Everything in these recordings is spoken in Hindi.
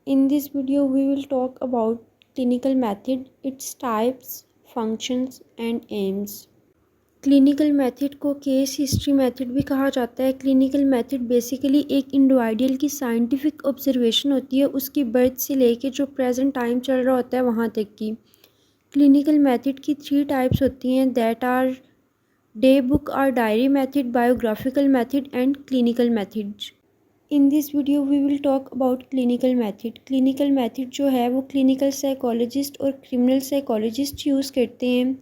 In this video, we will talk about clinical method, its types, functions and aims. Clinical method को केस हिस्ट्री मेथड भी कहा जाता है। क्लिनिकल मेथड बेसिकली एक इंडिविजुअल की साइंटिफिक ऑब्जर्वेशन होती है उसकी बर्थ से लेके जो प्रेजेंट टाइम चल रहा होता है वहाँ तक की। क्लिनिकल मेथड की 3 टाइप्स होती हैं, दैट आर डे बुक और diary method, biographical method and clinical methods. In this video we will talk about clinical method. Clinical method जो है वो क्लिनिकल साइकोलॉजिस्ट और क्रिमिनल साइकोलॉजिस्ट यूज़ करते हैं।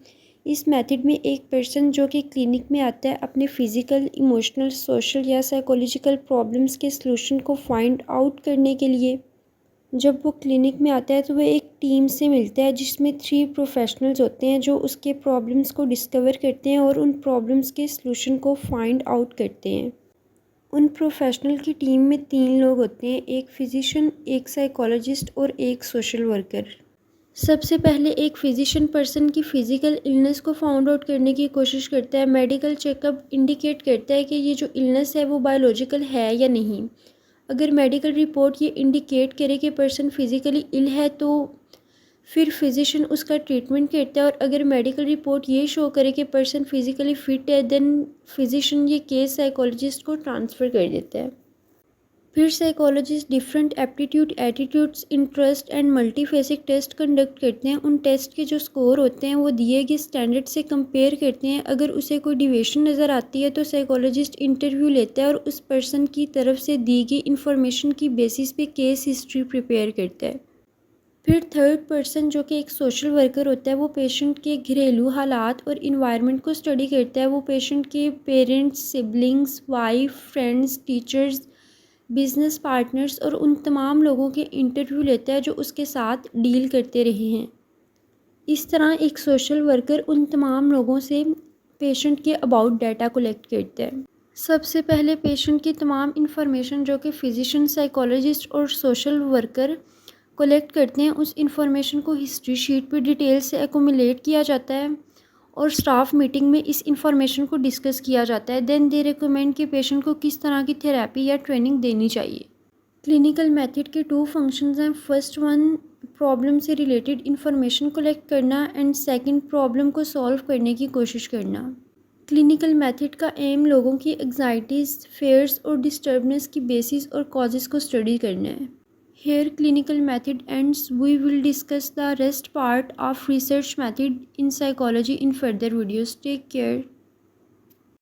इस मेथड में एक पर्सन जो कि क्लिनिक में आता है अपने फिज़िकल, इमोशनल, सोशल या साइकोलॉजिकल प्रॉब्लम्स के सलूशन को फाइंड आउट करने के लिए जब वो क्लिनिक में आता है तो वह एक टीम से मिलता है जिसमें 3 प्रोफेशनल्स होते हैं जो उसके प्रॉब्लम्स को डिस्कवर करते हैं और उन प्रॉब्लम्स के सलूशन को फाइंड आउट करते हैं। उन प्रोफेशनल की टीम में 3 लोग होते हैं, एक फिजिशियन, एक साइकोलॉजिस्ट और एक सोशल वर्कर। सबसे पहले एक फिजिशियन पर्सन की फ़िज़िकल इलनेस को फाउंड आउट करने की कोशिश करता है। मेडिकल चेकअप इंडिकेट करता है कि ये जो इलनेस है वो बायोलॉजिकल है या नहीं। अगर मेडिकल रिपोर्ट ये इंडिकेट करे कि पर्सन फिज़िकली इल है तो फिर फिजिशियन उसका ट्रीटमेंट करता है, और अगर मेडिकल रिपोर्ट ये शो करे कि पर्सन फिज़िकली फ़िट है देन फिजिशियन ये केस साइकोलॉजिस्ट को ट्रांसफ़र कर देता है। फिर psychologist different aptitude, attitudes, interest and multiphasic test conduct करते हैं। उन टेस्ट के जो स्कोर होते हैं वो दिए गए स्टैंडर्ड से कंपेयर करते हैं। अगर उसे कोई डिविएशन नज़र आती है तो साइकोलॉजिस्ट इंटरव्यू लेता है और उस पर्सन की तरफ से दी गई इंफॉर्मेशन की बेसिस पे केस हिस्ट्री प्रिपेयर करता है। फिर थर्ड पर्सन जो कि एक सोशल वर्कर होता है वो पेशेंट के घरेलू हालात और इन्वायरमेंट को स्टडी करता है। वो पेशेंट के parents, siblings, wife, friends, teachers, business partners और उन तमाम लोगों के इंटरव्यू लेता है जो उसके साथ डील करते रहे हैं। इस तरह एक सोशल वर्कर उन तमाम लोगों से पेशेंट के अबाउट डाटा कलेक्ट करता है। सबसे पहले पेशेंट की तमाम इंफॉर्मेशन जो कि फिजिशियन, साइकोलॉजिस्ट और सोशल वर्कर कलेक्ट करते हैं उस इंफॉर्मेशन को हिस्ट्री शीट पर डिटेल से एक्यूमुलेट किया जाता है और स्टाफ मीटिंग में इस इंफॉर्मेशन को डिस्कस किया जाता है। देन दे रिकमेंड कि पेशेंट को किस तरह की थेरेपी या ट्रेनिंग देनी चाहिए। क्लिनिकल मेथड के 2 फंक्शंस हैं। फर्स्ट वन प्रॉब्लम से रिलेटेड इंफॉर्मेशन कलेक्ट करना एंड सेकंड प्रॉब्लम को सॉल्व करने की कोशिश करना। क्लिनिकल मेथड का एम लोगों की एग्जाइटीज़, फेयर्स और डिस्टर्बनेस की बेसिस और कॉजेज़ को स्टडी करना है। Here clinical method ends. We will discuss the rest part of research method in psychology in further videos. Take care.